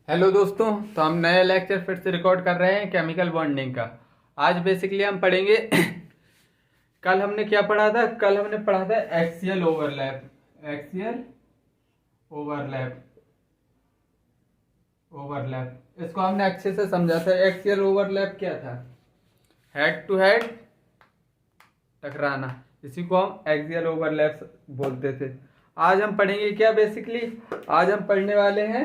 Hello दोस्तों। तो हम नए लेक्चर फिर से रिकॉर्ड कर रहे हैं केमिकल बॉन्डिंग का। आज बेसिकली हम पढ़ेंगे कल हमने क्या पढ़ा था? कल हमने पढ़ा था axial overlap. Axial overlap overlap इसको हमने अच्छे से समझा था। एक्सियल ओवरलैप क्या था? हेड टू हेड टकराना, इसी को हम एक्सियल ओवरलैप बोलते थे। आज हम पढ़ेंगे क्या? बेसिकली आज हम पढ़ने वाले हैं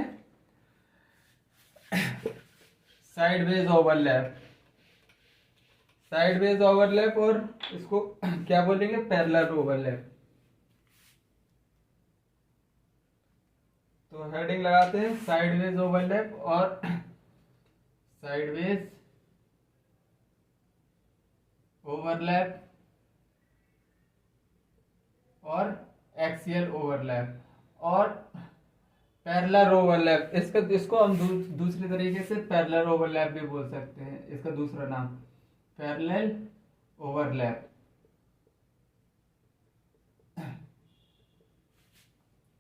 साइडवेज ओवरलैप। साइडवेज ओवरलैप और इसको क्या बोलेंगे? Parallel overlap. तो हेडिंग लगाते हैं साइडवेज ओवरलैप और साइडवेज ओवरलैप और एक्सियल ओवरलैप और पैरेलल ओवरलैप। इसको हम दूसरे तरीके से पैरेलल ओवरलैप भी बोल सकते हैं। इसका दूसरा नाम पैरेलल ओवरलैप।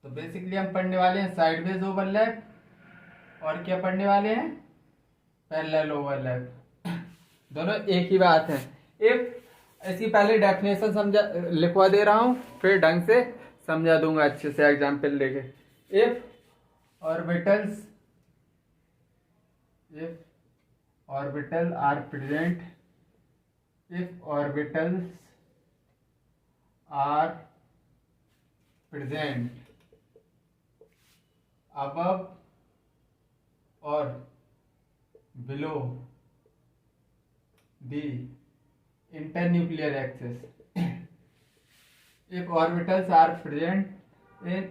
तो बेसिकली हम पढ़ने वाले हैं साइडवेज ओवरलैप और क्या पढ़ने वाले हैं? Parallel overlap. दोनों एक ही बात है। इफ इसकी पहले डेफिनेशन समझा लिखवा दे रहा हूं, फिर ढंग से समझा दूंगा अच्छे से एग्जाम्पल लेके। If orbitals if orbital are present if orbitals are present above or below the internuclear axis if orbitals are present in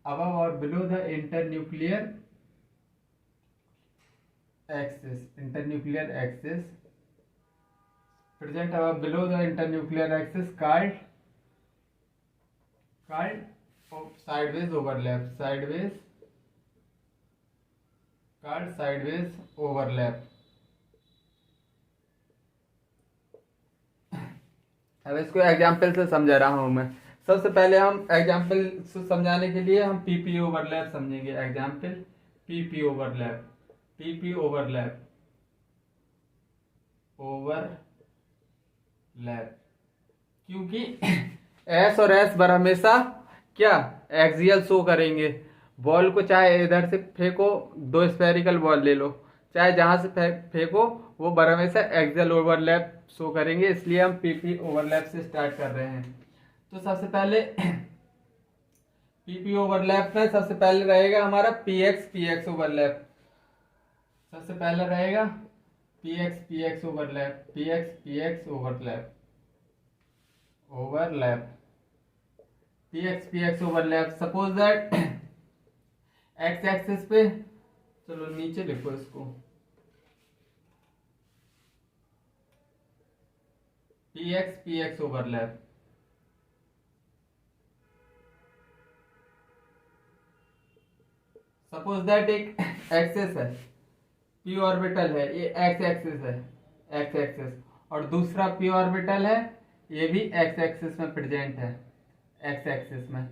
above or below the internuclear axis present above below the internuclear axis called sideways overlap sideways overlap। अब इसको example से समझा रहा हूं मैं। सबसे पहले हम एग्जाम्पल से समझाने के लिए हम पीपी ओवरलैप समझेंगे। एग्जाम्पल पीपी ओवरलैप क्योंकि एस और एस बार हमेशा क्या एक्सियल शो करेंगे। बॉल को चाहे इधर से फेंको, दो स्फेरिकल बॉल ले लो, चाहे जहां से फेंको, वो बार हमेशा एक्सियल ओवरलैप शो करेंगे। इसलिए हम पीपी ओवरलैप से स्टार्ट कर रहे हैं। तो सबसे पहले पीपी ओवरलैप में सबसे पहले रहेगा हमारा पीएक्स ओवरलैप। सबसे पहले रहेगा px overlap px overlap. Suppose that x axis पे, चलो नीचे लिखो इसको, पीएक्स ओवरलैप। सपोज दैट एक एक्सिस है, पी ऑर्बिटल है, ये एक्स एक्सिस है, एक्स एक्सिस, और दूसरा पी ऑर्बिटल है, ये भी एक्स एक्सिस में प्रेजेंट है, एक्स एक्सिस में।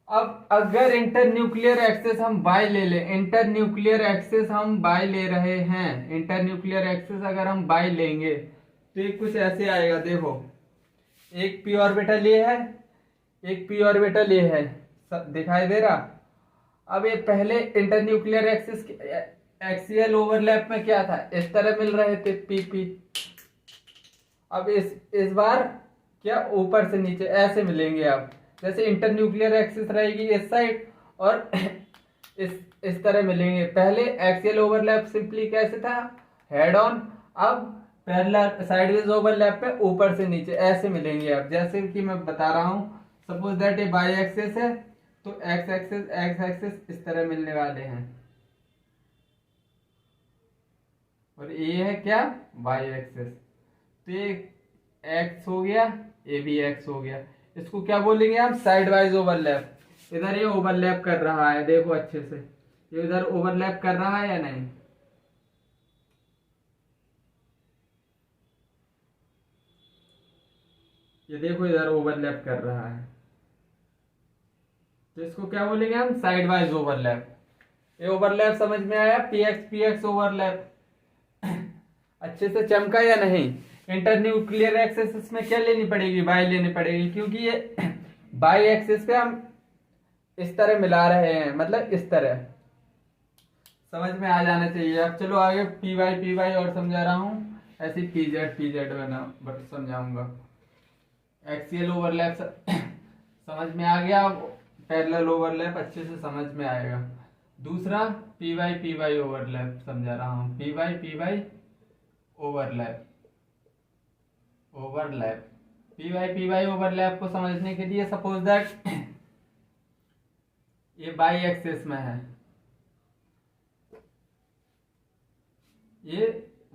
अब अगर इंटरन्यूक्लियर एक्सिस हम बाय ले ले, इंटरन्यूक्लियर एक्सिस हम बाय ले रहे हैं, इंटरन्यूक्लियर एक्सिस अगर हम बाय लेंगे तो ये कुछ ऐसे आएगा। देखो, एक पी ऑर्बिटल ये है, एक पी ऑर्बिटल ये है, दिखाई दे रहा। अब ये पहले इंटरन्यूक्लियर एक्सिस एक्सियल ओवरलैप में क्या था? इस तरह मिल रहे थे पी पी। अब इस बार क्या ऊपर से नीचे ऐसे मिलेंगे। अब जैसे इंटरन्यूक्लियर एक्सिस रहेगी इस साइड और इस तरह मिलेंगे। पहले एक्सियल ओवरलैप सिंपली कैसे था? Head on. अब पैरेलल साइडवेज ओवरलैप पे ऊपर से नीचे ऐसे मिलेंगे। अब जैसे कि मैं बता रहा हूं, सपोज दैट ये बाई एक्सिस है, तो एक्स एक्सिस इस तरह मिलने वाले हैं, और ये है क्या? Y axis. तो ये एक्स हो गया, ये भी एक्स हो गया। इसको क्या बोलेंगे हम? Side wise overlap. इधर ये ओवरलैप कर रहा है, देखो अच्छे से, ये इधर ओवरलैप कर रहा है या नहीं? ये देखो इधर ओवरलैप कर रहा है। तो इसको क्या बोलेंगे हम? Side wise overlap. ये ओवरलैप समझ में आया, पी एक्स ओवरलैप अच्छे से चमका या नहीं। इंटरन्यूक्लियर एक्सिस में क्या लेनी पड़ेगी, बाई लेनी पड़ेगी, क्योंकि ये बाई एक्सिस पे हम इस तरह मिला रहे हैं, मतलब इस तरह समझ में आ जाना चाहिए। अब चलो आगे पी वाई और समझा रहा हूँ, ऐसे पी जेड बना बट समझाऊंगा। एक्सियल ओवरलैप समझ में आ गया, पैरेलल ओवरलैप अच्छे से समझ में आएगा। दूसरा पी वाई ओवरलैप समझा रहा हूँ, P Y overlap P Y overlap को समझने के लिए सपोज दैट ये बाई एक्सिस में है, ये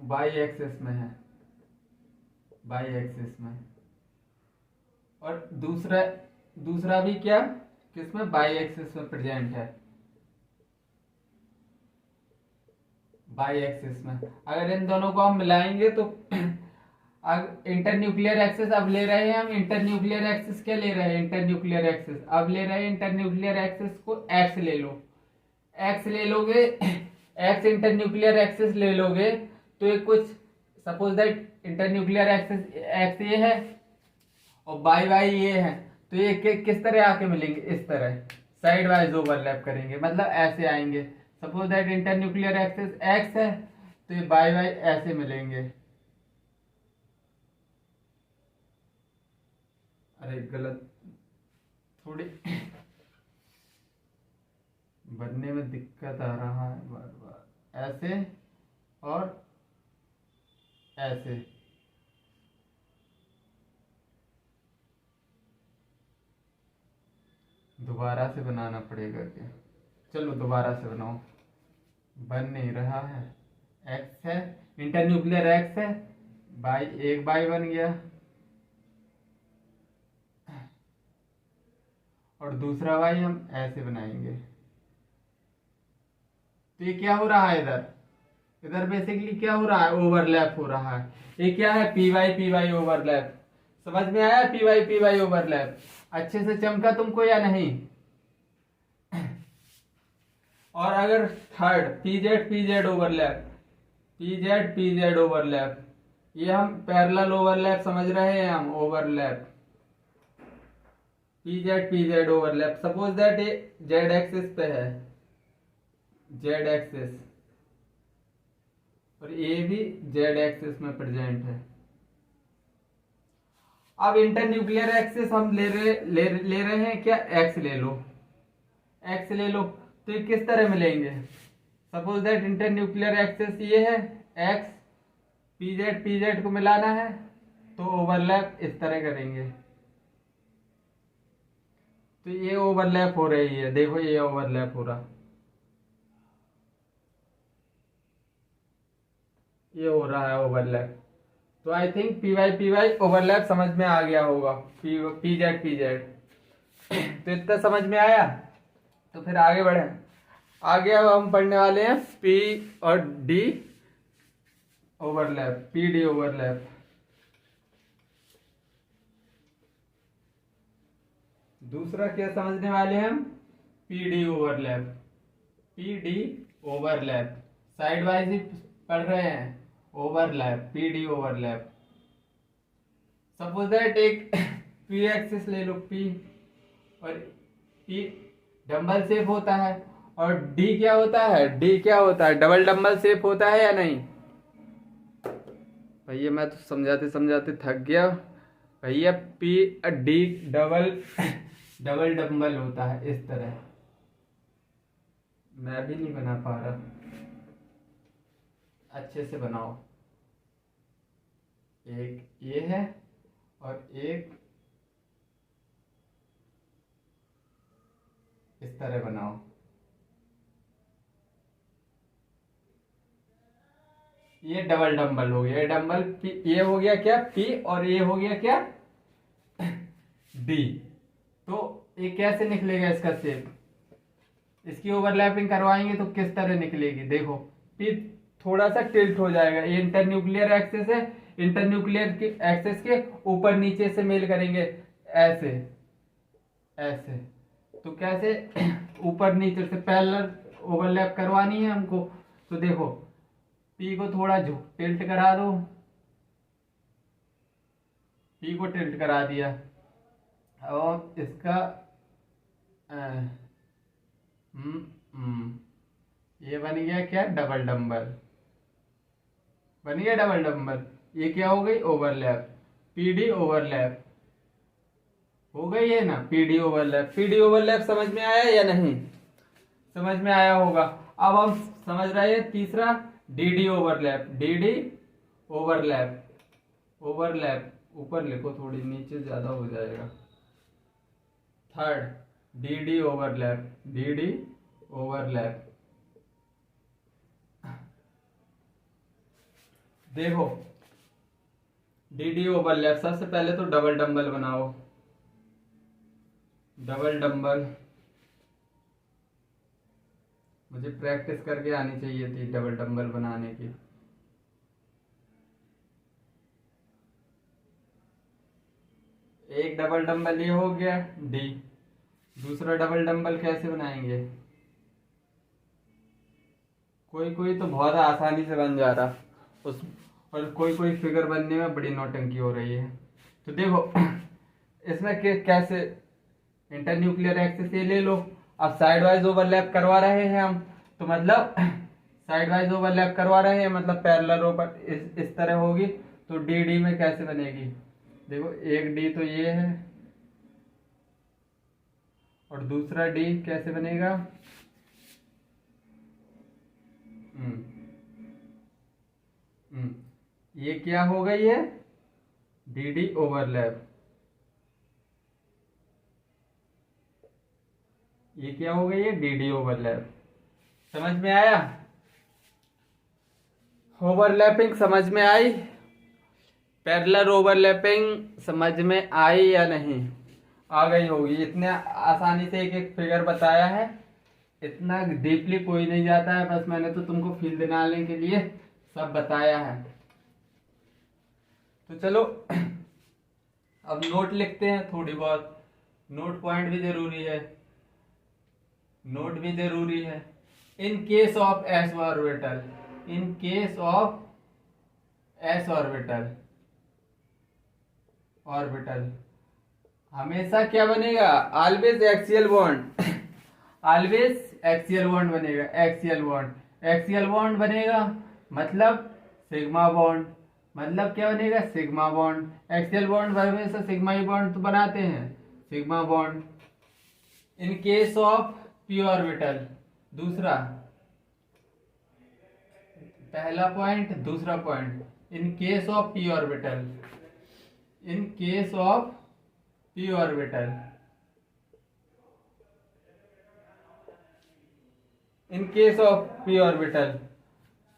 बाई एक्सिस में है, बाई एक्सिस में, और दूसरा भी क्या किसमें, बाई एक्सिस में प्रेजेंट है, बाई एक्सिस में। अगर इन दोनों को हम मिलाएंगे तो इंटरन्यूक्लियर एक्सिस अब ले रहे हैं हम, इंटरन्यूक्लियर एक्सिस क्या ले रहे हैं, इंटरन्यूक्लियर एक्सिस अब ले रहे हैं, इंटरन्यूक्लियर एक्सिस को एक्स ले लो, एक्स ले लोगे, एक्स इंटरन्यूक्लियर एक्सिस ले लोगे तो ये कुछ suppose that internuclear axis x ये है और वाई ये है, तो ये किस तरह आके मिलेंगे, इस तरह साइड वाइज ओवरलैप करेंगे, मतलब ऐसे आएंगे। Suppose that internuclear axis x है तो ये वाई ऐसे मिलेंगे। अरे गलत, थोड़ी बनने में दिक्कत आ रहा है बार बार, ऐसे और ऐसे, दोबारा से बनाना पड़ेगा क्या, चलो दोबारा से बनाओ, बन नहीं रहा है। एक्स है, इंटरन्यूक्लियर एक्स है, बाई एक बाई बन गया और दूसरा बाई हम ऐसे बनाएंगे, तो ये क्या हो रहा है, इधर बेसिकली क्या हो रहा है, ओवरलैप हो रहा है। ये क्या है, पी वाई ओवरलैप, समझ में आया, पी वाई ओवरलैप अच्छे से चमका तुमको या नहीं। और अगर थर्ड पी जेड ओवरलैप, ये हम पैरेलल ओवरलैप समझ रहे हैं हम, overlap P Z overlap. Suppose that ये जेड एक्सिस पे है, जेड एक्सिस, और ये भी जेड एक्सिस में प्रेजेंट है। अब इंटरन्यूक्लियर एक्सिस हम ले रहे हैं क्या, एक्स ले लो, एक्स ले लो, तो ये किस तरह मिलेंगे। सपोज दैट इंटरन्यूक्लियर एक्सिस ये है एक्स, पी जेड को मिलाना है तो ओवरलैप इस तरह करेंगे, तो ये ओवरलैप हो रही है, देखो ये ओवरलैप हो रहा, ये हो रहा है ओवरलैप। तो I think P Y overlap समझ में आ गया होगा, पी जेड तो इतना समझ में आया। तो फिर आगे बढ़े, आगे अब हम पढ़ने वाले हैं पी और D overlap, P D overlap. दूसरा क्या समझने वाले हैं हम, P D overlap, sidewise ही पढ़ रहे हैं, overlap, P D overlap. Suppose that एक पी एक्सिस ले लो, पी, और पी डंबल शेप होता है, और डी क्या होता है, डबल डंबल शेप होता है या नहीं। भैया मैं तो समझाते समझाते थक गया भैया, पी डी डबल डंबल होता है, इस तरह मैं भी नहीं बना पा रहा, अच्छे से बनाओ। एक ये है और एक इस तरह बनाओ, ये डबल डंबल हो गया, ये डंबल ये हो गया क्या, पी, और ये हो गया क्या, डी। तो ये कैसे निकलेगा इसका शेप, इसकी ओवरलैपिंग करवाएंगे तो किस तरह निकलेगी, देखो पी थोड़ा सा टिल्ट हो जाएगा, ये इंटरन्यूक्लियर एक्सिस है, इंटरन्यूक्लियर के एक्सिस के ऊपर नीचे से मेल करेंगे, ऐसे ऐसे, तो कैसे ऊपर नीचे से पैरेलल ओवरलैप करवानी है हमको। तो देखो पी को थोड़ा टिल्ट करा दो, पी को टिल्ट करा दिया और इसका ये बन गया क्या, डबल डंबल बन गया, डबल डंबल। ये क्या हो गई, ओवरलैप, पीडी ओवरलैप हो गई है ना, पीडी ओवरलैप। पीडी ओवरलैप समझ में आया या नहीं, समझ में आया होगा। अब हम समझ रहे हैं तीसरा, DD overlap, DD overlap, overlap ऊपर लिखो, थोड़ी नीचे ज्यादा हो जाएगा। Third, DD overlap, DD overlap. देखो डीडी ओवरलैप, सबसे पहले तो डबल डंबल बनाओ, डबल डंबल। मुझे प्रैक्टिस करके आनी चाहिए थी डबल डंबल बनाने की। एक डबल डंबल ये हो गया डी। दूसरा डबल डंबल कैसे बनाएंगे, कोई कोई तो बहुत आसानी से बन जा रहा उस, और कोई कोई फिगर बनने में बड़ी नौटंकी हो रही है। तो देखो इसमें कैसे, इंटरन्यूक्लियर एक्सिस ये ले लो। अब साइड वाइज ओवरलैप करवा रहे हैं हम, तो मतलब साइड वाइज ओवरलैप करवा रहे हैं मतलब पैरेलल ओवर इस तरह होगी। तो डी डी में कैसे बनेगी, देखो एक डी तो ये है और दूसरा डी कैसे बनेगा, ये क्या हो गई है, डी डी ओवरलैप। ये क्या हो गई है, डीडी ओवरलैप। समझ में आया, ओवरलैपिंग समझ में आई, पैरेलल ओवरलैपिंग समझ में आई या नहीं, आ गई होगी। इतने आसानी से एक एक फिगर बताया है, इतना डीपली कोई नहीं जाता है, बस मैंने तो तुमको फील दिलाने के लिए सब बताया है। तो चलो अब नोट लिखते हैं, थोड़ी बहुत नोट पॉइंट भी जरूरी है, नोट भी जरूरी है। इन case of S orbital, in case of S orbital, orbital हमेशा क्या बनेगा, always axial bond, always axial bond बनेगा, एक्सियल बॉन्ड, एक्सियल बॉन्ड बनेगा मतलब सिग्मा बॉन्ड, मतलब क्या बनेगा, सिग्मा बॉन्ड। एक्सियल बॉन्ड हमेशा सिग्मा ही बॉन्ड तो बनाते हैं, sigma bond. In case of P orbital, दूसरा, पहला पॉइंट दूसरा point, in case of P orbital, in case of P orbital, in case of P orbital,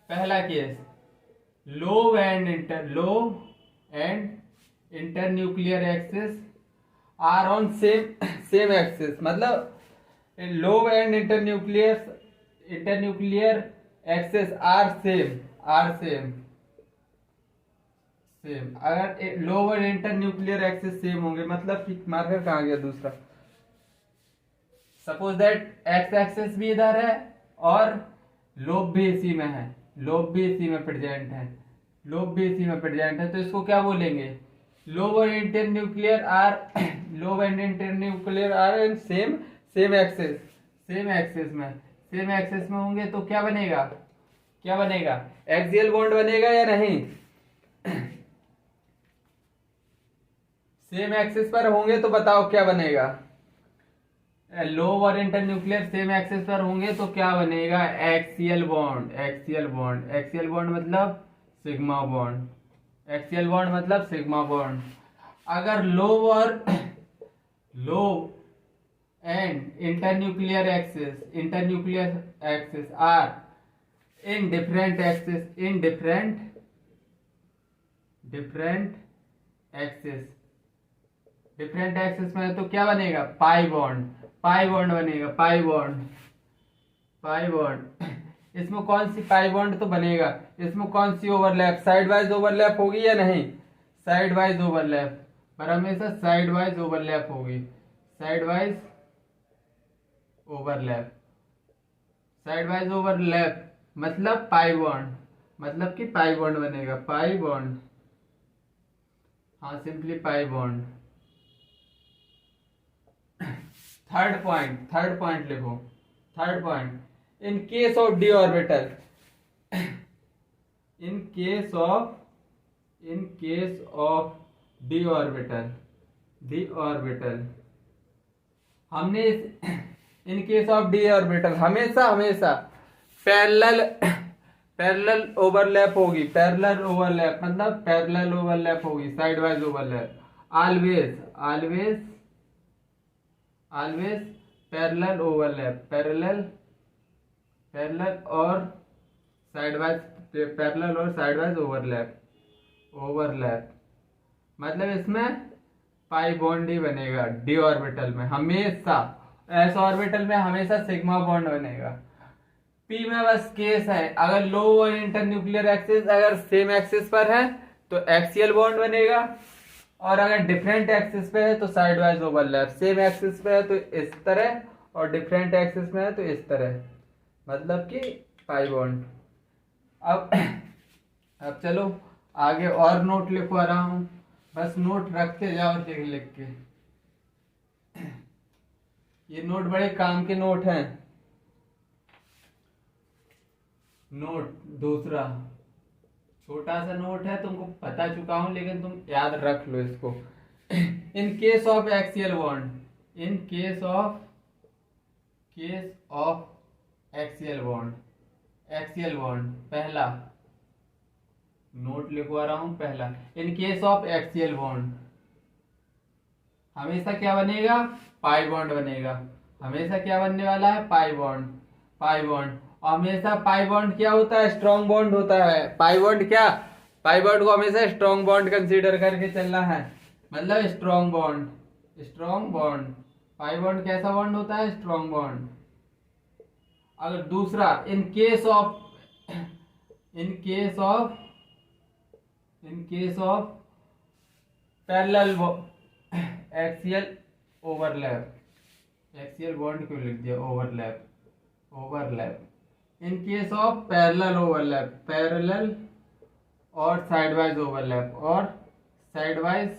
पहला case, lobe and internuclear axis are on same axis, मतलब lobe and internuclear axis are same. अगर lower internuclear axis same होंगे, मतलब कि marker कहाँ गया दूसरा, suppose that x axis भी इधर है और लोब भी इसी में है, लोब भी इसी में प्रेजेंट है, लोब भी इसी में प्रेजेंट है, तो इसको क्या बोलेंगे, lower internuclear are, lobe and internuclear are in same axis, same axis में होंगे तो क्या बनेगा, क्या बनेगा, एक्सियल बॉन्ड बनेगा या नहीं, सेम एक्सिस पर होंगे तो बताओ क्या बनेगा, लोब और इंटरन्यूक्लियर सेम एक्सिस पर होंगे तो क्या बनेगा, axial bond, axial bond, axial bond मतलब सिग्मा बॉन्ड, एक्सियल बॉन्ड मतलब सिग्मा बॉन्ड। अगर lobe and internuclear axis are in different axis, in different axis में तो क्या बनेगा, पाई बॉन्ड बनेगा, पाई बॉन्ड। इसमें कौन सी पाई बॉन्ड तो बनेगा, इसमें कौन सी ओवरलैप, साइड वाइज ओवरलैप होगी या नहीं, साइड वाइज ओवरलैप, पर हमेशा साइड वाइज ओवरलैप होगी, sidewise overlap, sidewise overlap मतलब पाई बॉन्ड, मतलब कि पाई बॉन्ड बनेगा, पाई बॉन्ड, हाँ simply pi bond. Third point लिखो, third point, in case of D orbital, in case of D orbital, D orbital, हमने in case of D orbital हमेशा parallel overlap होगी, parallel overlap मतलब parallel overlap होगी, sidewise overlap, always parallel overlap, parallel और side wise, parallel और side wise overlap मतलब इसमें pi bond ही बनेगा डी ऑर्बिटल में हमेशा, एस ऑर्बिटल में हमेशा सिग्मा बॉन्ड बनेगा। पी में बस केस है, अगर लो और इंटरन्यूक्लियर एक्सिस अगर सेम एक्सिस पर है तो एक्सियल बॉन्ड बनेगा, और अगर डिफरेंट एक्सिस पे है तो side wise overlap, same axis पे है तो इस तरह और डिफरेंट एक्सिस में है तो इस तरह, मतलब कि पाई बॉन्ड। अब चलो आगे और नोट लिखवा रहा हूं, बस नोट रखते जाओ लिख के, ये नोट बड़े काम के नोट हैं। नोट दूसरा छोटा सा नोट है, तुमको बता चुका हूं लेकिन तुम याद रख लो इसको। इन case of axial bond, in case of axial bond, axial bond पहला नोट लिखवा रहा हूं, पहला इन केस ऑफ एक्सियल बॉन्ड हमेशा क्या बनेगा, पाई बॉन्ड बनेगा, हमेशा क्या बनने वाला है, पाई बॉन्ड, पाई बॉन्ड। और हमेशा पाई बॉन्ड क्या होता है, स्ट्रॉन्ग बॉन्ड होता है, पाई बॉन्ड क्या, पाई बॉन्ड को हमेशा स्ट्रॉन्ग बॉन्ड कंसीडर करके चलना है, मतलब strong bond, strong bond. Pi bond कैसा बॉन्ड होता है, स्ट्रॉन्ग बॉन्ड। अगर दूसरा इन case of parallel axial overlap, axial bond क्यों लिख दिया, overlap in case of parallel overlap, parallel और साइडवाइज ओवरलैप, और साइडवाइज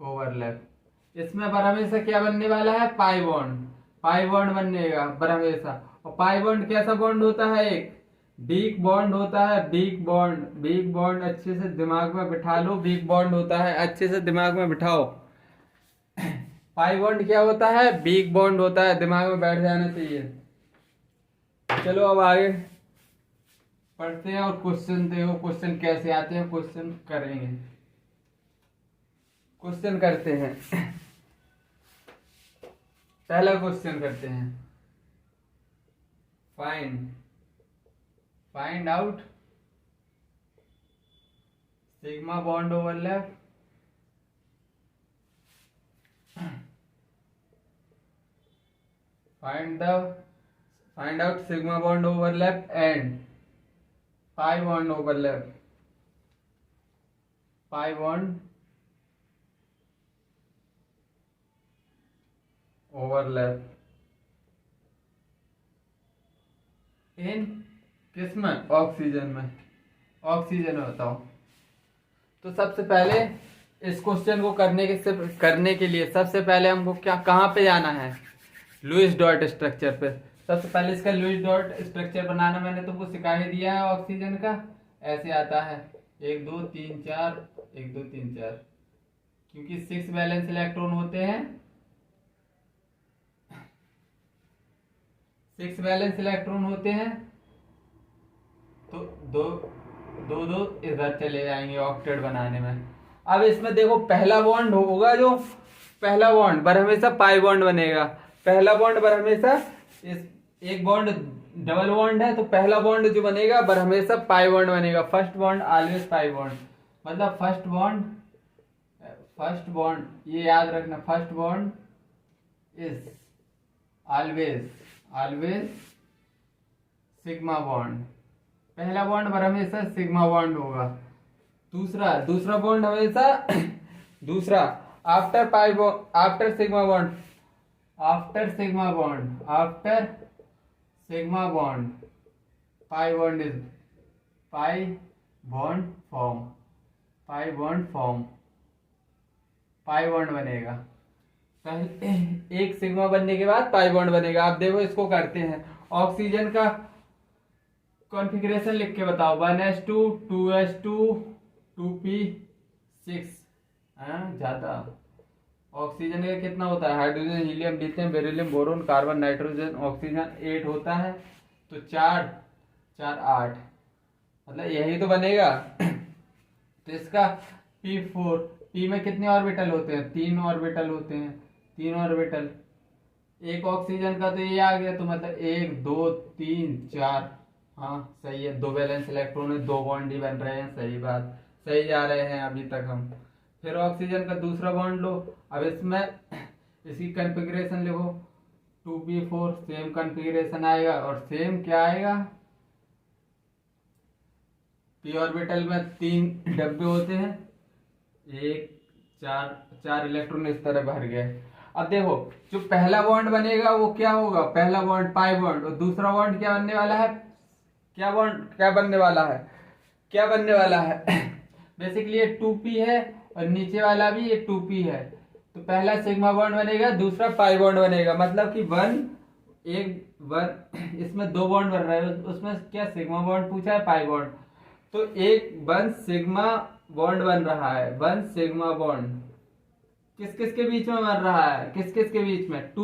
ओवरलैप इसमें बर हमेशा क्या बनने वाला है, पाई बॉन्ड बनेगा बर हमेशा। और पाई बॉन्ड कैसा बॉन्ड होता है, एक वीक बॉन्ड होता है, वीक बॉन्ड अच्छे से दिमाग में बिठा लो, वीक बॉन्ड होता है, अच्छे से दिमाग में बिठाओ। पाई बॉन्ड क्या होता है, वीक बॉन्ड होता है, दिमाग में बैठ जाना चाहिए। चलो अब आगे पढ़ते हैं और क्वेश्चन देखो, क्वेश्चन कैसे आते हैं, क्वेश्चन करेंगे, क्वेश्चन करते हैं। पहला क्वेश्चन करते हैं, find out sigma bond overlap find out sigma bond overlap and pi bond overlap, इन किसमें, ऑक्सीजन में बताओ। तो सबसे पहले इस क्वेश्चन को करने के लिए सबसे पहले हमको कहाँ पे जाना है, लुईस डॉट स्ट्रक्चर पे। सबसे पहले इसका लुईस डॉट स्ट्रक्चर बनाना मैंने तुमको सिखा ही दिया है। ऑक्सीजन का ऐसे आता है 1 2 3 4 1 2 3 4, क्योंकि 6 वैलेंस इलेक्ट्रॉन होते हैं, 6 वैलेंस इलेक्ट्रॉन होते हैं, तो दो इधर चले जाएंगे ऑक्टेट बनाने में। अब इसमें देखो पहला बॉन्ड होगा, जो पहला बॉन्ड पर हमेशा पाई बॉन्ड बनेगा, पहला बॉन्ड पर हमेशा एक बॉन्ड डबल बॉन्ड है, तो पहला बॉन्ड जो बनेगा पर हमेशा पाई बॉन्ड बनेगा, फर्स्ट बॉन्ड ऑलवेज पाई बॉन्ड, मतलब फर्स्ट बॉन्ड ये याद रखना, first bond is always sigma bond, पहला बॉन्ड पर हमेशा सिग्मा बॉन्ड होगा। दूसरा बॉन्ड हमेशा दूसरा after after sigma bond, after sigma bond, after sigma bond pi bond is pi bond form, pi bond form, pi bond बनेगा। पहले एक सिग्मा बनने के बाद पाई बॉन्ड बनेगा। आप देखो इसको करते हैं। ऑक्सीजन का कॉन्फ़िगरेशन लिख के बताओ। 1s2 2s2 2p6, ज्यादा। ऑक्सीजन का कितना होता है? Hydrogen, helium, lithium, beryllium, boron, carbon, nitrogen, oxygen 8 होता है, तो 4 4 8, मतलब यही तो बनेगा। तो इसका P4, P में कितने ऑर्बिटल होते हैं? 3 ऑर्बिटल होते हैं, 3 ऑर्बिटल। एक ऑक्सीजन का तो ये आ गया, तो मतलब 1 2 3 4, हाँ सही है। 2 वैलेंस इलेक्ट्रॉन है, 2 बॉन्ड ही बन रहे हैं, सही बात, सही जा रहे हैं अभी तक हम। फिर ऑक्सीजन का दूसरा बॉन्ड लो। अब इसमें इसकी कॉन्फ़िगरेशन लिखो, 2p4, सेम कॉन्फ़िगरेशन आएगा। और सेम क्या आएगा? p ऑर्बिटल में 3 डब्बे होते हैं, 1 4 4 इलेक्ट्रॉन इस तरह भर गए। अब देखो जो पहला बॉन्ड बनेगा वो क्या होगा? पहला बॉन्ड पाई बॉन्ड। और दूसरा बॉन्ड क्या बनने वाला है? क्या बॉन्ड क्या बनने वाला है? क्या बनने वाला है? बेसिकली ये 2p है और नीचे वाला भी ये 2p है। तो पहला सिग्मा बॉन्ड बनेगा, दूसरा पाई बॉन्ड बनेगा। मतलब कि इसमें 2 बॉन्ड बन रहे हैं, उसमें क्या सिग्मा बॉन्ड पूछा है, पाई बॉन्ड। तो एक 1 सिग्मा बॉन्ड बन रहा है, 1 सिग्मा बॉन्ड किस किस के बीच में बन रहा है? किस किस के बीच में?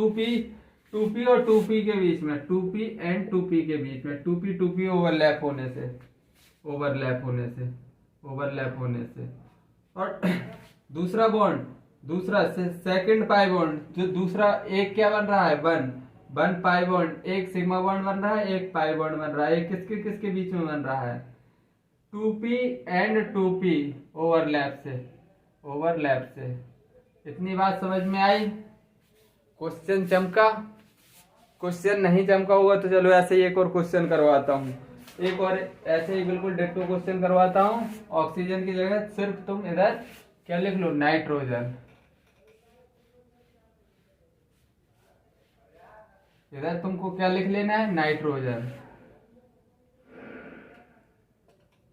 2p और 2p के बीच में, 2p एंड 2p के बीच में, 2p ओवरलैप होने से, ओवरलैप होने से। और दूसरा बॉन्ड, दूसरा सेकंड पाई बॉन्ड, जो दूसरा एक क्या बन रहा है? 1 पाई बॉन्ड, एक सिग्मा बॉन्ड बन रहा है, एक पाई बॉन्ड बन रहा है। किसके किसके बीच में बन रहा है? 2p एंड 2p ओवरलैप से। इतनी बात समझ में आई? क्वेश्चन चमका? क्वेश्चन नहीं चमका होगा तो चलो ऐसे ही एक और क्वेश्चन करवाता हूँ, एक और ऐसे ही बिल्कुल डिट्टो क्वेश्चन करवाता हूँ। ऑक्सीजन की जगह सिर्फ तुम इधर क्या लिख लो? नाइट्रोजन। इधर तुमको क्या लिख लेना है? नाइट्रोजन।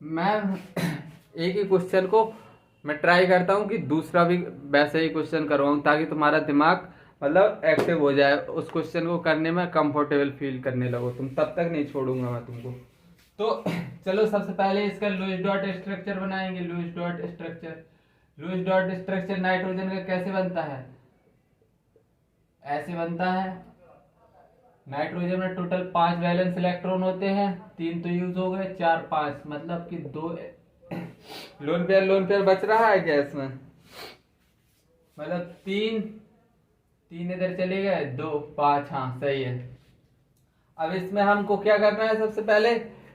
मैं एक ही क्वेश्चन को मैं ट्राई करता हूँ कि दूसरा भी वैसे ही क्वेश्चन करवाऊँ, ताकि तुम्हारा दिमाग मतलब एक्टिव हो जाए, उस क्वेश्चन को करने में कंफर्टेबल फील करने लगो तुम। तब तक नहीं छोड़ूंगा मैं तुमको। तो चलो सबसे पहले इसका लुईस डॉट स्ट्रक्चर बनाएंगे। लुईस डॉट स्ट्रक्चर नाइट्रोजन का कैसे बनता है? ऐसे बनता है। नाइट्रोजन में टोटल 5 वैलेंस इलेक्ट्रॉन होते हैं, 3 तो यूज हो गए, 4 5, मतलब कि 2 लोन पेयर बच रहा है क्या इसमें? मतलब 3 इधर चले गए, 2 5, हाँ सही है। अब इसमें हमको क्या करना है? सबसे पहले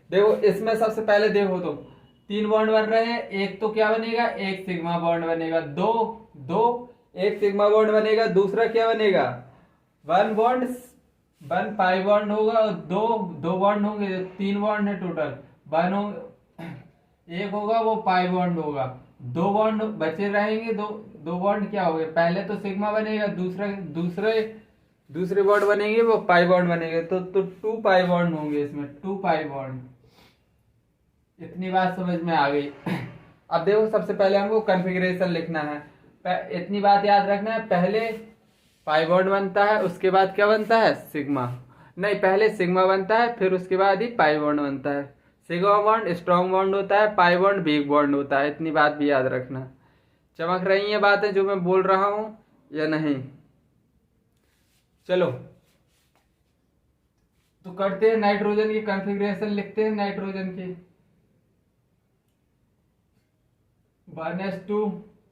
देखो, इसमें सबसे पहले देखो तो 3 बॉन्ड बन रहे हैं। एक तो क्या बनेगा? एक सिग्मा बॉन्ड बनेगा। एक सिग्मा बॉन्ड बनेगा। दूसरा क्या बनेगा? 1 पाई बॉन्ड होगा और 2 बॉन्ड होंगे, 3 बॉन्ड है टोटल। 1 एक होगा वो पाई बॉन्ड होगा। 2 बॉन्ड बचे रहेंगे। दो बॉन्ड क्या हो गए? पहले तो सिग्मा बनेगा, दूसरे बॉन्ड बनेंगे वो पाई बॉन्ड बनेंगे। तो 2 पाई बॉन्ड होंगे इसमें, 2 पाई बॉन्ड। इतनी बात समझ में आ गई। अब देखो सबसे पहले हमको कॉन्फ़िगरेशन लिखना है। इतनी बात याद रखना है, पहले पाई बॉन्ड बनता है, उसके बाद क्या बनता है? सिग्मा। नहीं, पहले सिग्मा बनता है, फिर उसके बाद ही पाई बॉन्ड बनता है। सिग्मा बॉन्ड स्ट्रॉन्ग बॉन्ड होता है, पाई बॉन्ड वीक बॉन्ड होता है। इतनी बात भी याद रखना। चमक रही हैं बातें जो मैं बोल रहा हूं या नहीं? चलो तो करते हैं नाइट्रोजन की कॉन्फ़िगरेशन, लिखते हैं नाइट्रोजन की। 1s2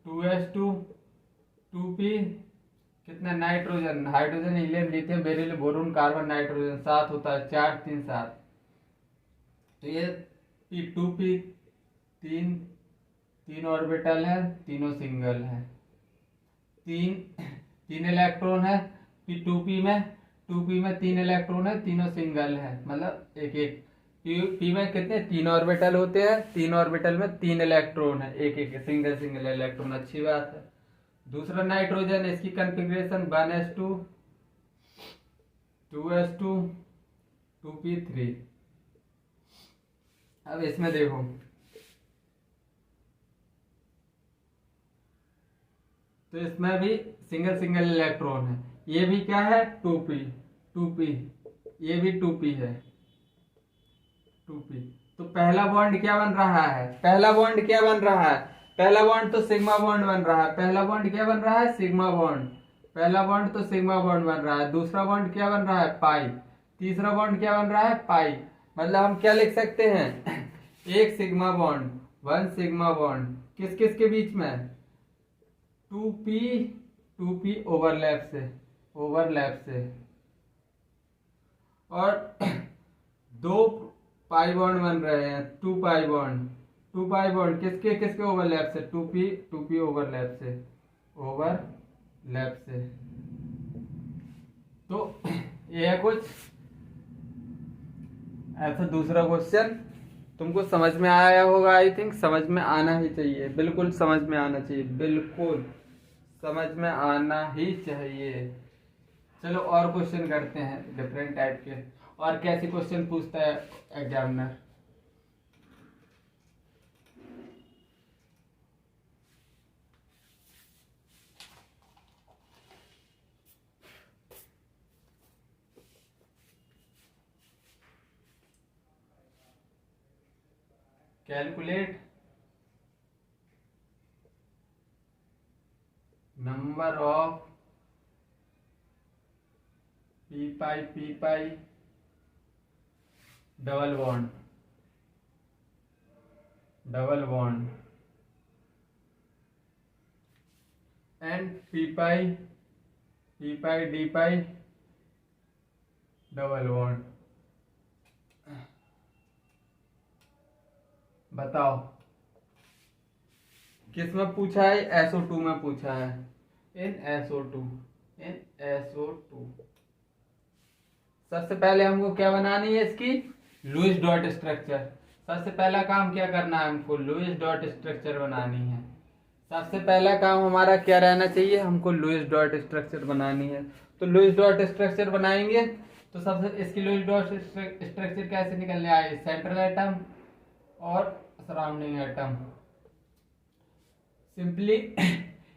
2s2 2p, कितना? Nitrogen, hydrogen, helium, lithium, beryllium, boron, carbon, nitrogen 7 होता है, 4 3 7। तो ये P2p 3 ऑर्बिटल है, तीनों सिंगल है। 3 इलेक्ट्रॉन है P2p में 3 इलेक्ट्रॉन है, तीनों सिंगल है, मतलब एक एक। P में कितने? 3 ऑर्बिटल होते हैं, 3 ऑर्बिटल में 3 इलेक्ट्रॉन है, एक एक सिंगल इलेक्ट्रॉन। अच्छी बात है। दूसरा नाइट्रोजन, इसकी कॉन्फ़िगरेशन 1s2 2s2 2p3। अब इसमें देखो, तो इसमें भी सिंगल सिंगल इलेक्ट्रॉन है। ये भी क्या है, 2p, ये भी 2p है, 2p। तो पहला बॉन्ड क्या बन रहा है, पहला बॉन्ड क्या बन रहा है, पहला बॉन्ड तो सिग्मा बॉन्ड बन रहा है। पहला बॉन्ड क्या बन रहा है, सिग्मा बॉन्ड। पहला बॉन्ड तो सिग्मा बॉन्ड बन रहा है। दूसरा बॉन्ड क्या बन रहा है, पाई। तीसरा बॉन्ड क्या बन रहा है, पाई। मतलब हम क्या लिख सकते हैं, एक sigma bond, one sigma bond, किस किस के बीच में, 2p ओवरलैप से, और दो पाई बॉन्ड बन रहे हैं, 2 पाई बॉन्ड किसके किसके ओवरलैप से, 2p ओवरलैप से। तो ये है कुछ ऐसा दूसरा क्वेश्चन, तुमको समझ में आया होगा। आई थिंक समझ में आना ही चाहिए, बिल्कुल समझ में आना चाहिए, बिल्कुल समझ में आना ही चाहिए। चलो और क्वेश्चन करते हैं डिफरेंट टाइप के, और कैसे क्वेश्चन पूछता है examiner. Calculate number of p pi double bond and p pi D pi double bond. बताओ किस में पूछा है, SO2 में पूछा है, इन SO2। सबसे पहले हमको क्या बनानी है, इसकी लुईस डॉट स्ट्रक्चर। सबसे पहला काम क्या करना है हमको, लुईस डॉट स्ट्रक्चर बनानी है। सबसे पहला काम हमारा क्या रहना चाहिए, हमको लुईस डॉट स्ट्रक्चर बनानी है। तो लुईस डॉट स्ट्रक्चर बनाएंगे तो सबसे इसकी लुईस डॉट स्ट्रक्चर कैसे निकलने आए, सेंट्रल एटम और सराउंडिंग एटम। सिंपली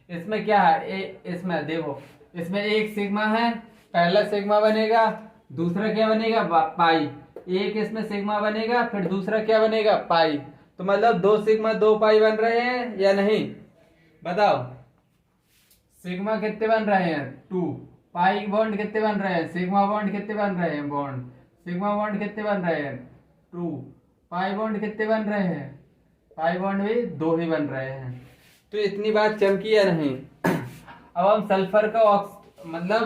इसमें क्या है, इसमें देखो, इसमें एक सिग्मा है, पहला सिग्मा बनेगा, दूसरा क्या बनेगा, पाई। एक इसमें सिग्मा बनेगा, फिर दूसरा क्या बनेगा, पाई। तो मतलब दो सिग्मा दो पाई बन रहे हैं या नहीं, बताओ। सिग्मा कितने बन रहे हैं, 2। पाई बॉन्ड कितने बन रहे हैं, सिग्मा बॉन्ड कितने बन रहे हैं, बॉन्ड सिग्मा बॉन्ड कितने बन रहे हैं, 2। पाई बॉन्ड कितने बन रहे हैं, पाई बॉन्ड भी 2 ही बन रहे हैं। तो इतनी बात चमकी या नहीं। अब हम सल्फर का मतलब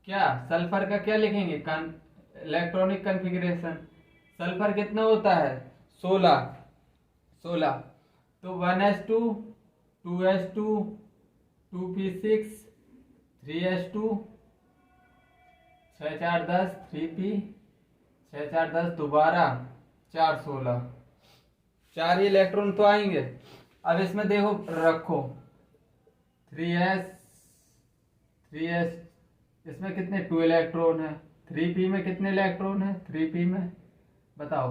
क्या, सल्फर का क्या लिखेंगे, इलेक्ट्रॉनिक कॉन्फ़िगरेशन। सल्फर कितना होता है, 16। तो 1s2 2s2 2p6 3s2 6 4 10 3p 6 4 10 दोबारा 4 16, 4 ही इलेक्ट्रॉन तो आएंगे। अब इसमें देखो रखो 3s इसमें कितने 2 इलेक्ट्रॉन है, 3p में कितने इलेक्ट्रॉन है, 3p में बताओ,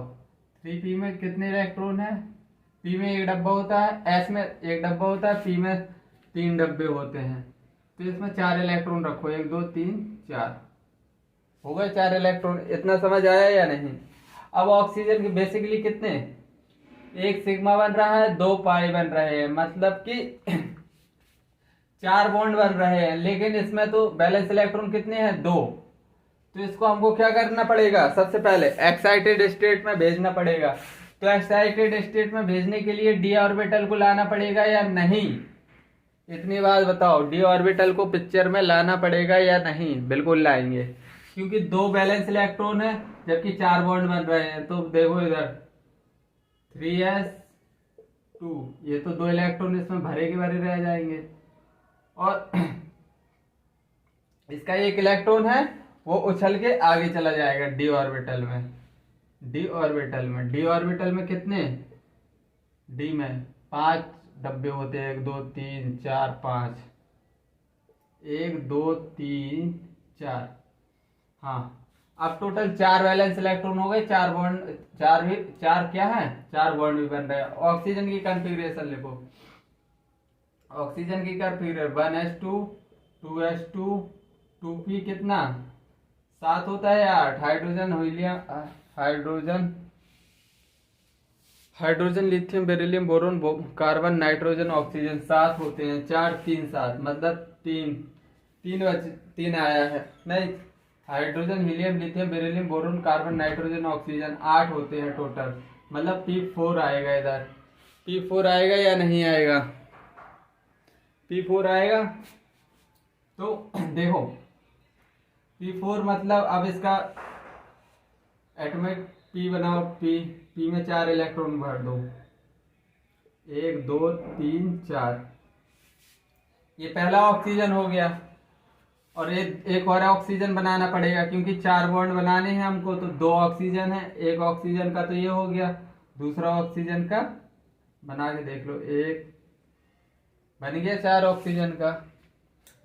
3p में कितने इलेक्ट्रॉन है, p में एक डब्बा होता है, s में एक डब्बा होता है, p में 3 डब्बे होते हैं। तो इसमें 4 इलेक्ट्रॉन रखो, 1 2 3 4 हो गए 4 इलेक्ट्रॉन। इतना समझ आया या नहीं। अब ऑक्सीजन के बेसिकली कितने, एक सिग्मा बन रहा है, 2 पाई बन रहे हैं, मतलब कि 4 बॉन्ड बन रहे हैं, लेकिन इसमें तो बैलेंस इलेक्ट्रॉन कितने हैं, 2। तो इसको हमको क्या करना पड़ेगा, सबसे पहले एक्साइटेड स्टेट में भेजना पड़ेगा। तो एक्साइटेड स्टेट में भेजने के लिए डी ऑर्बिटल को लाना पड़ेगा या नहीं, इतनी बात बताओ। डी ऑर्बिटल को पिक्चर में लाना पड़ेगा या नहीं, बिल्कुल लाएंगे, क्योंकि 2 बैलेंस इलेक्ट्रॉन है जबकि 4 बॉन्ड बन रहे हैं। तो देखो इधर 3s2, ये तो 2 इलेक्ट्रॉन इसमें भरे के भरे रह जाएंगे, और इसका एक इलेक्ट्रॉन है वो उछल के आगे चला जाएगा डी ऑर्बिटल में। डी ऑर्बिटल में कितने, डी में 5 डब्बे होते हैं, 1 2 3 4 5, 1 2 3 4। हाँ, अब टोटल 4 वैलेंस इलेक्ट्रॉन हो गए, 4 बॉन्ड, 4 भी, 4 क्या है, 4 बॉन्ड भी बन रहे हैं। ऑक्सीजन की कॉन्फ़िगरेशन लिखो। ऑक्सीजन की कॉन्फ़िगरेशन 1s2 2s2 2p कितना 7 होता है या 8। Hydrogen helium, hydrogen hydrogen lithium beryllium boron carbon nitrogen oxygen 7 होते हैं। 4 3 7 मतलब 3 3 आया है नहीं। Hydrogen helium lithium beryllium boron carbon nitrogen oxygen 8 होते हैं टोटल, मतलब P4 आएगा इधर। P4 आएगा या नहीं आएगा, P4 आएगा। तो देखो P4 मतलब अब इसका एटॉमिक P बनाओ, P में 4 इलेक्ट्रॉन भर दो, 1 2 3 4। ये पहला ऑक्सीजन हो गया, और एक और ऑक्सीजन बनाना पड़ेगा क्योंकि 4 बॉन्ड बनाने हैं हमको। तो 2 ऑक्सीजन है, एक ऑक्सीजन का तो ये हो गया, दूसरा ऑक्सीजन का बना के देख लो। एक बन गया 4 ऑक्सीजन का।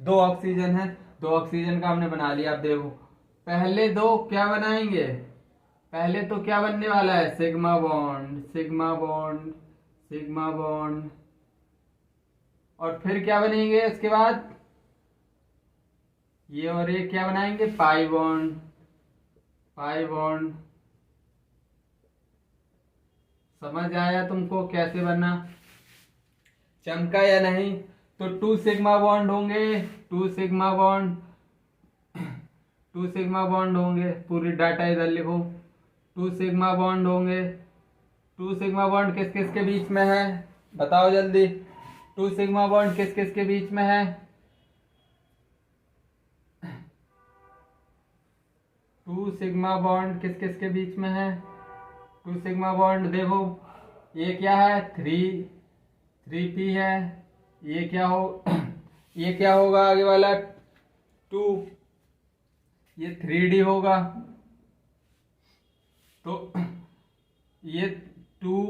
2 ऑक्सीजन है, 2 ऑक्सीजन का हमने बना लिया। अब देखो पहले 2 क्या बनाएंगे, पहले तो क्या बनने वाला है, sigma bond sigma bond sigma bond. और फिर क्या बनेंगे उसके बाद, ये और ये क्या बनाएंगे, पाई बॉन्ड पाई बॉन्ड। समझ आया तुमको कैसे बनना, चमका या नहीं। तो 2 सिग्मा बॉन्ड होंगे, 2 सिग्मा बॉन्ड 2 सिग्मा बॉन्ड होंगे। पूरी डाटा इधर लिखो। 2 सिग्मा बॉन्ड होंगे। 2 सिग्मा बॉन्ड किस किस के बीच में है, बताओ जल्दी। 2 सिग्मा बॉन्ड किस किस के बीच में है, 2 सिग्मा बॉन्ड किस किस के बीच में है। 2 सिग्मा बॉन्ड देखो, ये क्या है, 3p है। ये क्या हो ये क्या होगा आगे वाला, 2, ये 3d होगा। तो ये 2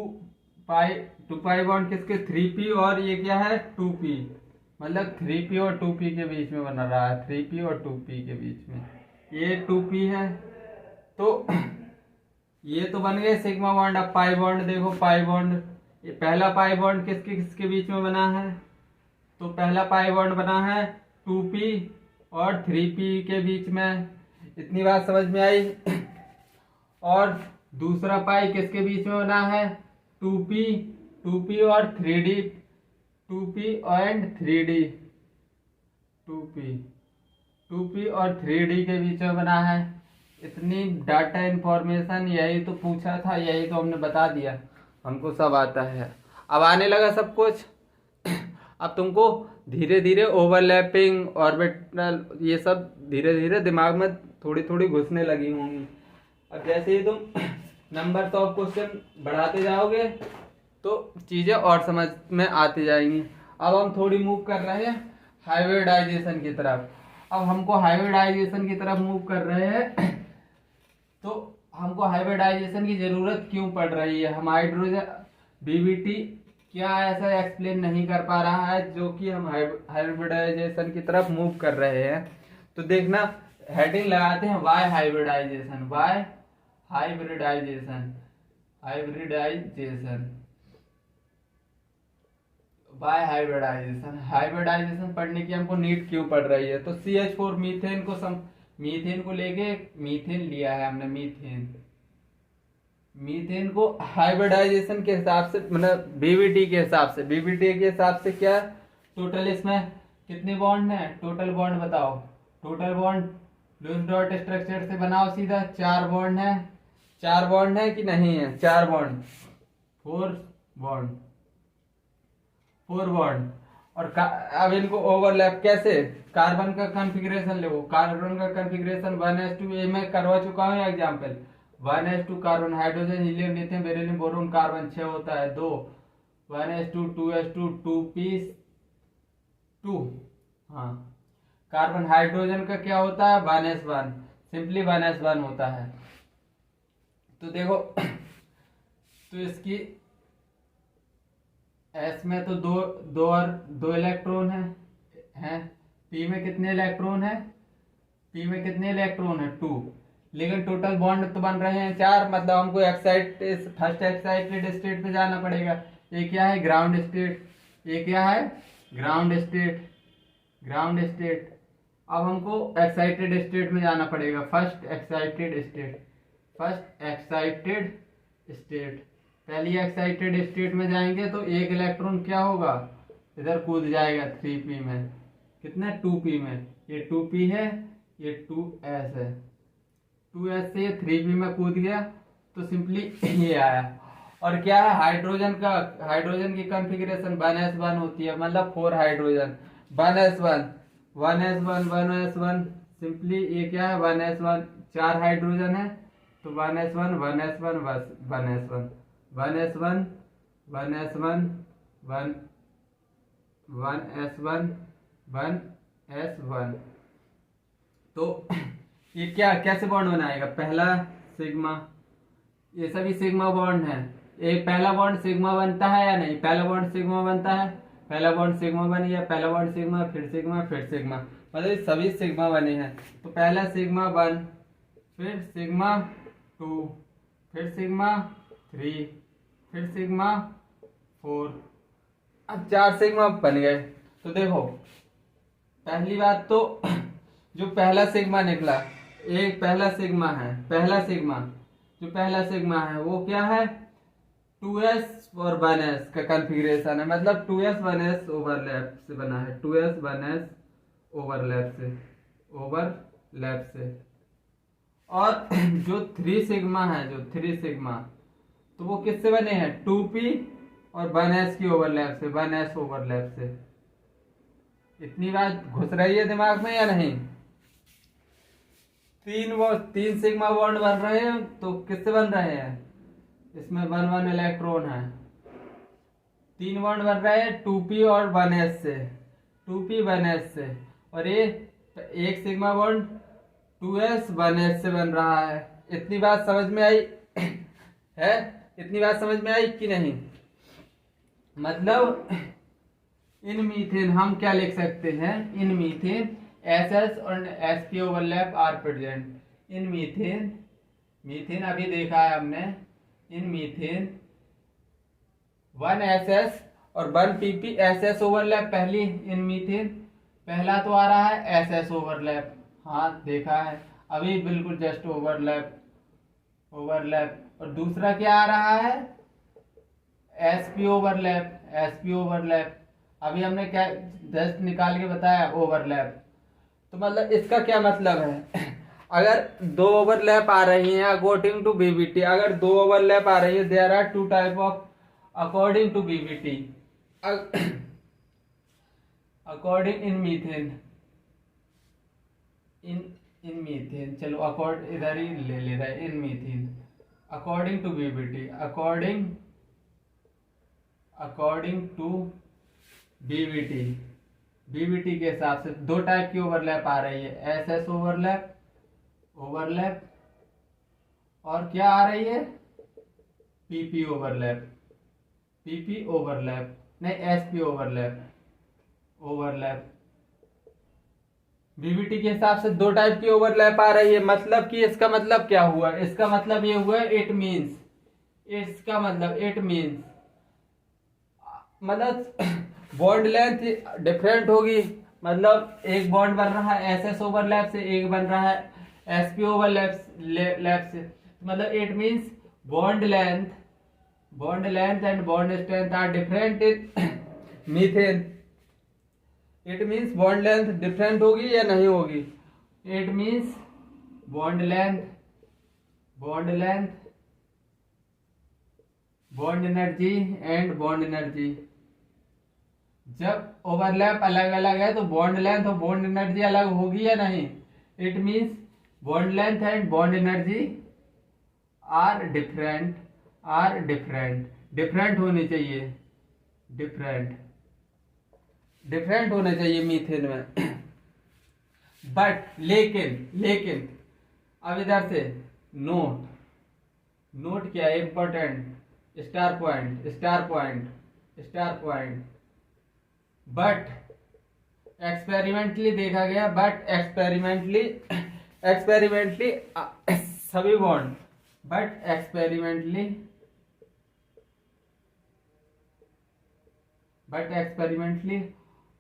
पाई बॉन्ड किसके, 3p, और ये क्या है 2p, मतलब 3p और 2p के बीच में बन रहा है, 3p और 2p के बीच में ये 2p है। तो ये तो बन गए सिग्मा बॉन्ड। अब पाई बॉन्ड देखो, पाई बॉन्ड, ये पहला पाई बॉन्ड किसके किसके बीच में बना है, तो पहला पाई बॉन्ड बना है 2p और 3p के बीच में। इतनी बात समझ में आई। और दूसरा पाई किसके बीच में बना है, 2p और 3d, 2p and 3d, 2p और 3d के बीच में बना है। इतनी डाटा इंफॉर्मेशन, यही तो पूछा था, यही तो हमने बता दिया, हमको सब आता है। अब आने लगा सब कुछ। अब तुमको धीरे धीरे ओवरलैपिंग, ऑर्बिटल, ये सब धीरे धीरे दिमाग में थोड़ी थोड़ी घुसने लगी होंगी। अब जैसे ही तुम नंबर ऑफ क्वेश्चन बढ़ाते जाओगे तो चीज़ें और समझ में आती जाएंगी। अब हम थोड़ी मूव कर रहे हैं हाइब्रिडाइजेशन की तरफ। अब हमको हाइब्रिडाइजेशन की तरफ मूव कर रहे हैं। तो हमको हाइब्रिडाइजेशन की ज़रूरत क्यों पड़ रही है, हम हाइड्रोजन बीबीटी क्या ऐसा एक्सप्लेन नहीं कर पा रहा है जो कि हम हाइब्रिडाइजेशन की तरफ मूव कर रहे हैं। तो देखना, हेडिंग लगाते हैं why hybridization, why hybridization, hybridization, why hybridization. Hybridization पढ़ने की हमको नीड क्यों पड़ रही है, तो CH4 मीथेन को लेके, मीथेन लिया है हमने, मीथेन को हाइब्रिडाइजेशन के हिसाब से, मतलब बीबीटी के हिसाब से क्या टोटल इसमें कितने बॉन्ड हैं, टोटल बॉन्ड बताओ, total bond Lewis dot structure से बनाओ सीधा। 4 बॉन्ड है, 4 बॉन्ड है कि नहीं है, 4 बॉन्ड, 4 बॉन्ड। और अब इनको ओवरलैप कैसे, कार्बन का कॉन्फ़िगरेशन लो, कार्बन का कॉन्फ़िगरेशन 1s2, ये मैं करवा चुका हूँ example. 1s2 carbon, hydrogen helium lithium beryllium boron carbon 6 होता है, 2 1s2 2s2 2p2। हाँ, कार्बन हाइड्रोजन का क्या होता है 1s1, सिंपली 1s1 होता है। तो देखो तो इसकी S में तो दो इलेक्ट्रॉन हैं, पी में कितने इलेक्ट्रॉन है, पी में कितने इलेक्ट्रॉन है 2, लेकिन टोटल बॉन्ड तो बन रहे हैं 4, मतलब हमको फर्स्ट एक्साइटेड स्टेट पे जाना पड़ेगा। ये क्या है ग्राउंड स्टेट, ये क्या है ग्राउंड स्टेट, ग्राउंड स्टेट। अब हमको एक्साइटेड स्टेट में जाना पड़ेगा, first excited state, first excited state. पहली एक्साइटेड स्टेट में जाएंगे तो एक इलेक्ट्रॉन क्या होगा इधर कूद जाएगा 3p में, कितना 2p में, ये 2p है, ये 2s है, 2s से 3p में कूद गया तो सिंपली ये आया। और क्या है हाइड्रोजन का, हाइड्रोजन की कॉन्फ़िगरेशन 1s1 होती है, मतलब 4 hydrogen, 1s1 1s1 1s1, simply ये क्या है 1s1, 4 हाइड्रोजन है तो 1s1 1s1 1s1 1s1 1s1 1s1 1s1। तो ये क्या कैसे बॉन्ड बनाएगा, पहला सिग्मा, ये सभी सिग्मा बॉन्ड है, एक पहला बॉन्ड सिग्मा बनता है या नहीं, पहला बॉन्ड सिग्मा बनता है, पहला बॉन्ड सिग्मा बन गया, पहला बॉन्ड सिग्मा, फिर सिग्मा, फिर सिग्मा, मतलब सभी सिग्मा बने हैं। तो पहला सिग्मा 1, फिर सिग्मा 2, फिर सिग्मा 3, फिर सिग्मा 4, अब 4 सिग्मा बन गए। तो देखो पहली बात तो जो पहला सिग्मा निकला, एक पहला सिग्मा है, पहला सिग्मा जो पहला सिग्मा है वो क्या है 2s और 1s का कॉन्फ़िगरेशन है, मतलब 2s 1s ओवरलैप से बना है, 2s 1s ओवरलैप से। और जो 3 सिग्मा है, जो 3 सिग्मा तो वो किससे बने हैं 2p और 1s की ओवरलैप से, 1s ओवरलैप से। इतनी बात घुस रही है दिमाग में या नहीं, तीन सिग्मा बॉन्ड बन रहे हैं तो किससे बन रहे हैं, इसमें 1 इलेक्ट्रॉन है, 3 बॉन्ड बन रहे हैं 2p और 1s से, 2p 1s से, और ये एक सिग्मा बॉन्ड 2s 1s से बन रहा है। इतनी बात समझ में आई है, इतनी बात समझ में आई कि नहीं, मतलब इन मीथेन हम क्या लिख सकते हैं, इन मीथेन SS और sp overlap are present, in methane, methane अभी देखा है हमने, इन मीथेन 1 SS और 1 pp SS ओवरलैप, पहली इन मीथेन पहला तो आ रहा है SS ओवरलैप, हाँ देखा है अभी बिल्कुल जस्ट ओवरलैप, और दूसरा क्या आ रहा है sp ओवरलैप, अभी हमने क्या जस्ट निकाल के बताया ओवरलैप। तो मतलब इसका क्या मतलब है अगर 2 ओवरलैप आ रही हैं अकॉर्डिंग टू बीबीटी, अगर 2 ओवरलैप आ रही है there are 2 type of according to VBT, according in methane, चलो अकॉर्ड इधर ही ले रहा है, in methane according to VBT, according to VBT के हिसाब से 2 टाइप की ओवरलैप आ रही है, SS ओवरलैप और क्या आ रही है PP ओवरलैप नहीं SP ओवरलैप। बीबीटी के हिसाब से 2 टाइप की ओवरलैप आ रही है, मतलब कि इसका मतलब क्या हुआ, इसका मतलब ये हुआ इट मीन्स, इसका मतलब इट मीन्स मतलब बॉन्ड लेंथ डिफरेंट होगी, मतलब एक बॉन्ड बन रहा है SS ओवरलैप से, एक बन रहा है SP ओवरलैप से, मतलब it means bond length and bond strength are different in methane. It means bond length different होगी या नहीं होगी, it means bond length bond energy and bond energy, जब ओवरलैप अलग अलग है तो बॉन्ड लेंथ और बॉन्ड एनर्जी अलग होगी या नहीं, it means bond length and bond energy are different होनी चाहिए, डिफरेंट होने चाहिए मीथेन में। बट लेकिन अब इधर से नोट क्या है important, star point, but experimentally देखा गया, बट एक्सपेरिमेंटली सभी bond, but experimentally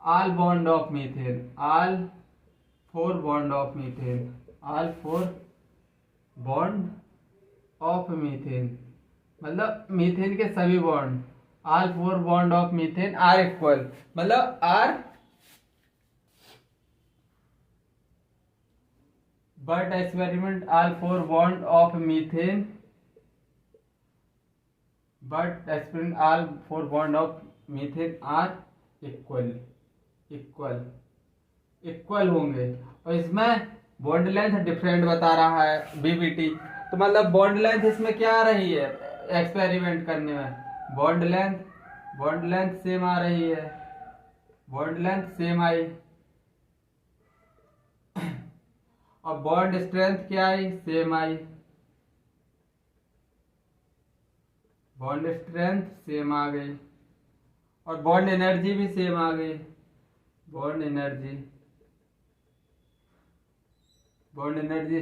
all bond of methane, all four bond of methane, all four bond of methane, मतलब मीथेन के सभी bond, all four bond of methane are equal, मतलब are, but experiment all four bond of methane, but experiment all four bond of methane are equal, equal होंगे। और इसमें bond length different बता रहा है बीबीटी, तो मतलब बॉन्ड लेंथ इसमें क्या आ रही है एक्सपेरिमेंट करने में, बॉन्ड लेंथ सेम आ रही है, बॉन्ड लेंथ सेम आई, और बॉन्ड स्ट्रेंथ क्या आई, सेम आई, बॉन्ड स्ट्रेंथ सेम आ गई, और बॉन्ड एनर्जी भी सेम आ गई, bond energy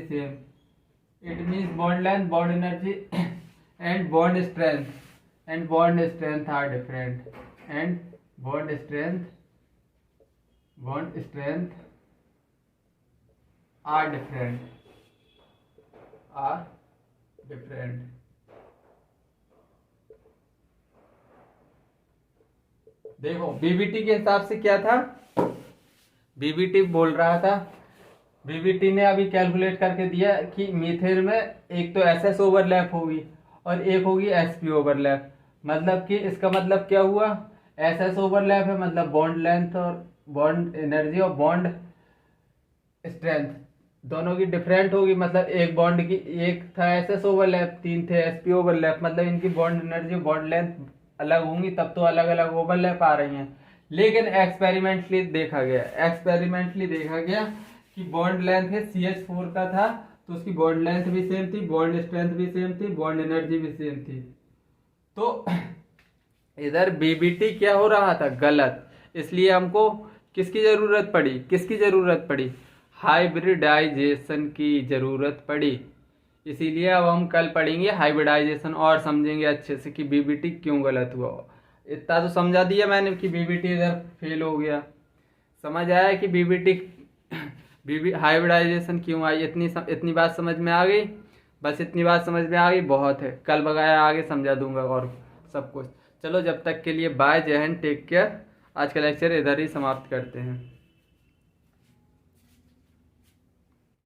same, it means bond length, bond energy and bond strength are different, and bond strength are different. देखो बीबीटी के हिसाब से क्या था, बीबीटी बोल रहा था, बीबीटी ने अभी कैलकुलेट करके दिया कि मीथेन में एक तो एसएस ओवरलैप होगी और एक होगी एसपी ओवरलैप, मतलब कि इसका मतलब क्या हुआ, एसएस ओवरलैप है मतलब बॉन्ड लेंथ और बॉन्ड एनर्जी और बॉन्ड स्ट्रेंथ दोनों की डिफरेंट होगी, मतलब एक बॉन्ड की, एक था एसएस ओवरलैप, 3 थे एसपी ओवरलैप, मतलब इनकी बॉन्ड एनर्जी बॉन्ड लेंथ अलग होंगी, तब तो अलग अलग ओवरलैप आ रही हैं। लेकिन एक्सपेरिमेंटली देखा गया कि बॉन्ड लेंथ है CH4 का था, तो उसकी बॉन्ड लेंथ भी सेम थी, बॉन्ड स्ट्रेंथ भी सेम थी, बॉन्ड एनर्जी भी सेम थी, तो इधर बीबीटी क्या हो रहा था, गलत। इसलिए हमको किसकी जरूरत पड़ी, हाइब्रिडाइजेशन की जरूरत पड़ी। इसीलिए अब हम कल पढ़ेंगे हाइब्रिडाइजेशन और समझेंगे अच्छे से कि बीबीटी क्यों गलत हुआ। इतना तो समझा दिया मैंने कि बीबीटी इधर फेल हो गया, समझ आया कि बीबी हाइब्रिडाइजेशन क्यों आई, इतनी बात समझ में आ गई, बस इतनी बात समझ में आ गई, बहुत है, कल बगाया आगे समझा दूंगा और सब कुछ। चलो जब तक के लिए बाय, जय हिंद, टेक केयर। आज का लेक्चर इधर ही समाप्त करते हैं।